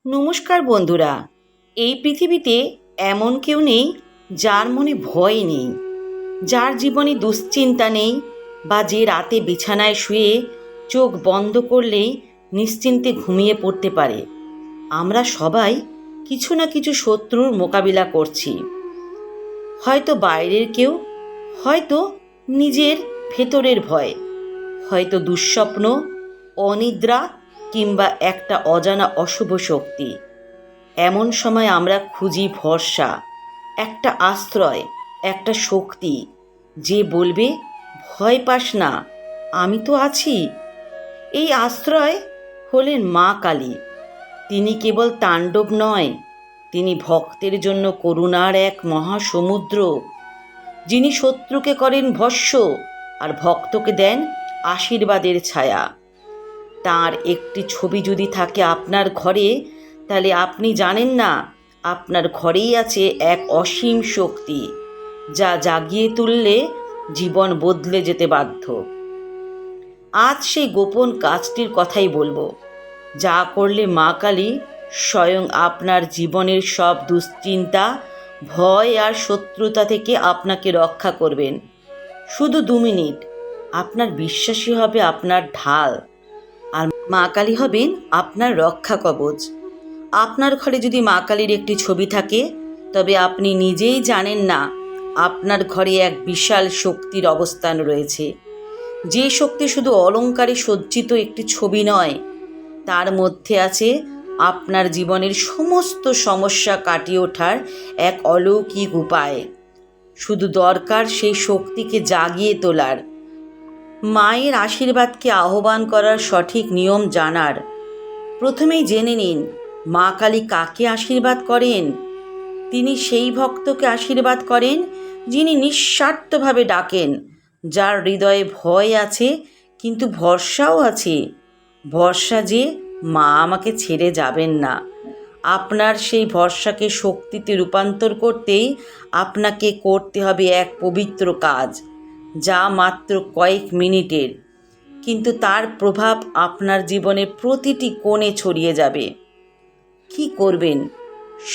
নমস্কার বন্ধুরা। এই পৃথিবীতে এমন কেউ নেই যার মনে ভয় নেই, যার জীবনে দুশ্চিন্তা নেই, বা যে রাতে বিছানায় শুয়ে চোখ বন্ধ করলেই নিশ্চিন্তে ঘুমিয়ে পড়তে পারে। আমরা সবাই কিছু না কিছু শত্রুর মোকাবিলা করছি, হয়তো বাইরের কেউ, হয়তো নিজের ভেতরের ভয়, হয়তো দুঃস্বপ্ন, অনিদ্রা, কিংবা একটা অজানা অশুভ শক্তি। এমন সময় আমরা খুঁজি ভরসা, একটা আশ্রয়, একটা শক্তি যে বলবে, ভয় পাস না, আমি তো আছি। এই আশ্রয় হলেন মা কালী। তিনি কেবল তাণ্ডব নয়, তিনি ভক্তের জন্য করুণার এক মহাসমুদ্র, যিনি শত্রুকে করেন ভস্ম আর ভক্তকে দেন আশীর্বাদের ছায়া। তার একটি ছবি যদি থাকে আপনার ঘরে, তাহলে আপনি জানেন না আপনার ঘরেই আছে এক অসীম শক্তি, যা জাগিয়ে তুললে জীবন বদলে যেতে বাধ্য। আজ সেই গোপন কাজটির কথাই বলবো, যা করলে মা কালী স্বয়ং আপনার জীবনের সব দুশ্চিন্তা, ভয় আর শত্রুতা থেকে আপনাকে রক্ষা করবেন। শুধু 2 মিনিট, আপনার বিশ্বাসই হবে আপনার ঢাল, আর মা কালী হবেন আপনার রক্ষা কবচ। আপনার ঘরে যদি মা কালীর একটি ছবি থাকে, তবে আপনি নিজেই জানেন না আপনার ঘরে এক বিশাল শক্তির অবস্থান রয়েছে। যে শক্তি শুধু অলংকারে সজ্জিত একটি ছবি নয়, তার মধ্যে আছে আপনার জীবনের সমস্ত সমস্যা কাটিয়ে ওঠার এক অলৌকিক উপায়। শুধু দরকার সেই শক্তিকে জাগিয়ে তোলার, মায়ের আশীর্বাদকে আহ্বান করার সঠিক নিয়ম জানার। প্রথমেই জেনে নিন, মা কালী কাকে আশীর্বাদ করেন। তিনি সেই ভক্তকে আশীর্বাদ করেন যিনি নিঃস্বার্থভাবে ডাকেন, যার হৃদয়ে ভয় আছে কিন্তু ভরসাও আছে। ভরসা যে মা আমাকে ছেড়ে যাবেন না। আপনার সেই ভরসাকে শক্তিতে রূপান্তর করতেই আপনাকে করতে হবে এক পবিত্র কাজ, যা মাত্র কয়েক মিনিটের, কিন্তু তার প্রভাব আপনার জীবনের প্রতিটি কোণে ছড়িয়ে যাবে। কি করবেন?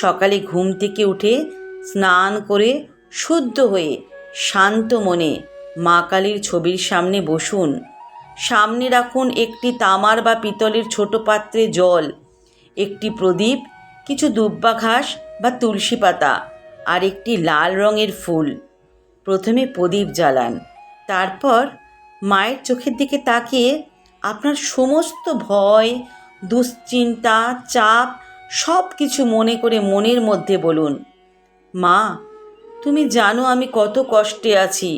সকালে ঘুম থেকে উঠে স্নান করে শুদ্ধ হয়ে শান্ত মনে মা কালীর ছবির সামনে বসুন। সামনে রাখুন একটি তামার বা পিতলের ছোট পাত্রে জল, একটি প্রদীপ, কিছু দুব্বা ঘাস বা তুলসী পাতা, আর একটি লাল রঙের ফুল। প্রথমে প্রদীপ জ্বালান, তারপর মায়ের চোখের দিকে তাকিয়ে আপনার সমস্ত ভয়, দুশ্চিন্তা, চাপ সব কিছু মনে করে মনের মধ্যে বলুন, মা, তুমি জানো আমি কত কষ্টে আছি,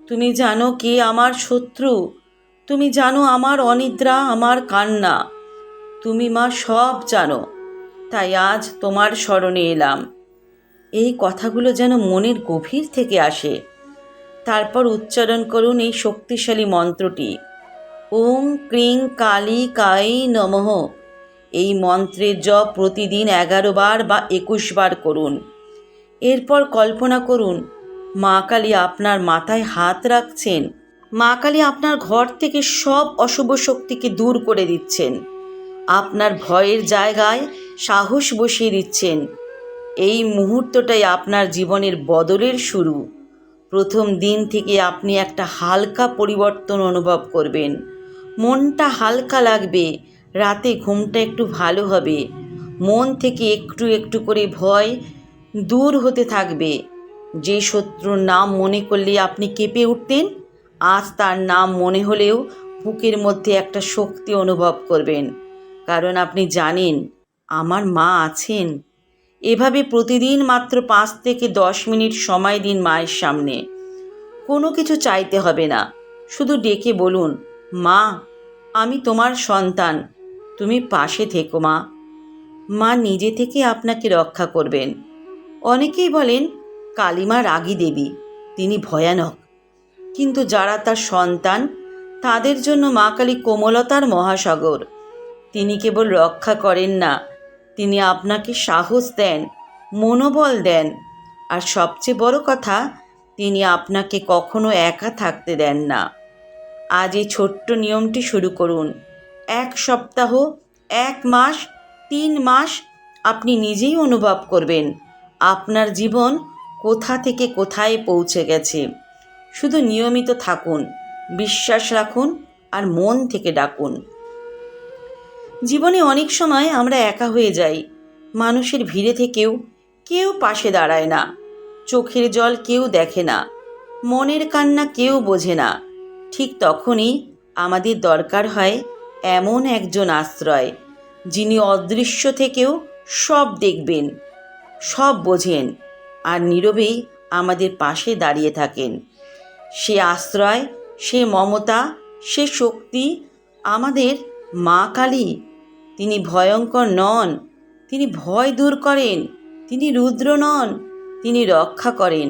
তুমি জানো কে আমার শত্রু, তুমি জানো আমার অনিদ্রা, আমার কান্না, তুমি মা সব জানো, তাই আজ তোমার স্মরণে এলাম। এই কথাগুলো যেন মনের গভীর থেকে আসে। তারপর উচ্চারণ করুন এই শক্তিশালী মন্ত্রটি, ওম ক্রিং কালী কাই নমঃ। এই মন্ত্রের জপ প্রতিদিন 11 বার বা 21 বার করুন। এরপর কল্পনা করুন, মা কালী আপনার মাথায় হাত রাখছেন। মা কালী আপনার ঘর থেকে সব অশুভ শক্তিকে দূর করে দিচ্ছেন, আপনার ভয়ের জায়গায় সাহস বসিয়ে দিচ্ছেন। এই মুহূর্তটাই আপনার জীবনের বদলের শুরু। প্রথম দিন থেকে আপনি একটা হালকা পরিবর্তন অনুভব করবেন। মনটা হালকা লাগবে, রাতে ঘুমটা একটু ভালো হবে, মন থেকে একটু একটু করে ভয় দূর হতে থাকবে। যে শত্রুর নাম মনে করলে আপনি কেঁপে উঠতেন, আজ তার নাম মনে হলেও বুকের মধ্যে একটা শক্তি অনুভব করবেন, কারণ আপনি জানেন আমার মা আছেন। এভাবে প্রতিদিন মাত্র 5 থেকে 10 মিনিট সময় দিন মায়ের সামনে। কোনো কিছু চাইতে হবে না, শুধু ডেকে বলুন, মা, আমি তোমার সন্তান, তুমি পাশে থেকো মা। মা নিজে থেকে আপনাকে রক্ষা করবেন। অনেকেই বলেন কালীমা রাগী দেবী, তিনি ভয়ানক, কিন্তু যারা তার সন্তান, তাদের জন্য মা কালী কোমলতার মহাসাগর। তিনি কেবল রক্ষা করেন না, তিনি আপনাকে সাহস দেন, মনোবল দেন, আর সবচেয়ে বড় কথা, তিনি আপনাকে কখনো একা থাকতে দেন না। আজ এই ছোট্ট নিয়মটি শুরু করুন। 1 সপ্তাহ, 1 মাস, 3 মাস আপনি নিজেই অনুভব করবেন আপনার জীবন কোথা থেকে কোথায় পৌঁছে গেছে। শুধু নিয়মিত থাকুন, বিশ্বাস রাখুন আর মন থেকে ডাকুন। জীবনে অনেক সময় আমরা একা হয়ে যাই। মানুষের ভিড়ে থেকেও কেউ পাশে দাঁড়ায় না। চোখের জল কেউ দেখে না, মনের কান্না কেউ বোঝে না। ঠিক তখনই আমাদের দরকার হয় এমন একজন আশ্রয়, যিনি অদৃশ্য থেকেও সব দেখবেন, সব বোঝেন আর নীরবেই আমাদের পাশে দাঁড়িয়ে থাকেন। সে আশ্রয়, সে মমতা, সে শক্তি আমাদের মা কালী। তিনি ভয়ঙ্কর নন, তিনি ভয় দূর করেন। তিনি রুদ্র নন, তিনি রক্ষা করেন।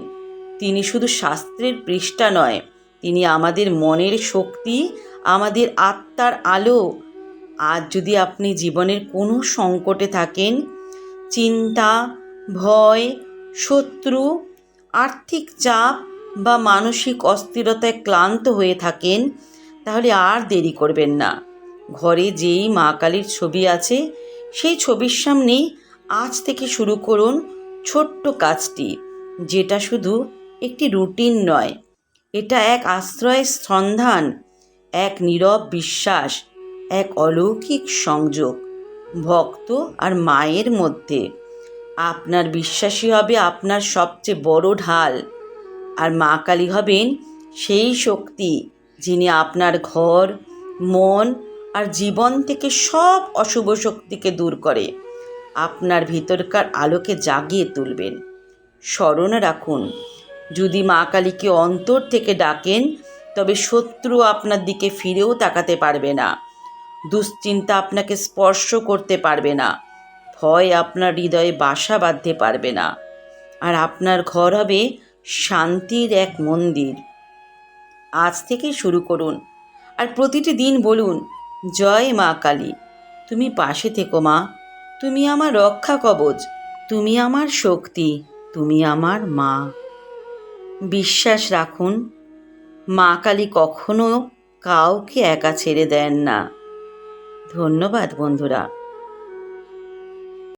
তিনি শুধু শাস্ত্রের পৃষ্ঠা নয়, তিনি আমাদের মনের শক্তি, আমাদের আত্মার আলো। আজ যদি আপনি জীবনের কোনো সংকটে থাকেন, চিন্তা, ভয়, শত্রু, আর্থিক চাপ বা মানসিক অস্থিরতায় ক্লান্ত হয়ে থাকেন, তাহলে আর দেরি করবেন না। ঘরে যেই মা কালীর ছবি আছে, সেই ছবির সামনেই আজ থেকে শুরু করুন ছোট্ট কাজটি, যেটা শুধু একটি রুটিন নয়, এটা এক আশ্রয়ের সন্ধান, এক নীরব বিশ্বাস, এক অলৌকিক সংযোগ ভক্ত আর মায়ের মধ্যে। আপনার বিশ্বাসী হবে আপনার সবচেয়ে বড় ঢাল, আর মা কালী হবেন সেই শক্তি যিনি আপনার ঘর, মন আর জীবন থেকে সব অশুভ শক্তিকে দূর করে আপনার ভিতরকার আলোকে জাগিয়ে তুলবেন। স্মরণ রাখুন, যদি মা কালীকে অন্তর থেকে ডাকেন, তবে শত্রু আপনার দিকে ফিরেও তাকাতে পারবে না, দুশ্চিন্তা আপনাকে স্পর্শ করতে পারবে না, ভয় আপনার হৃদয়ে বাসা বাঁধতে পারবে না, আর আপনার ঘর হবে শান্তির এক মন্দির। আজ থেকে শুরু করুন, আর প্রতিটি দিন বলুন, জয় মা কালী, তুমি পাশে থেকো মা, তুমি আমার রক্ষা কবচ, তুমি আমার শক্তি, তুমি আমার মা। বিশ্বাস রাখুন, মা কালী কখনো কাউকে একা ছেড়ে দেন না। ধন্যবাদ বন্ধুরা।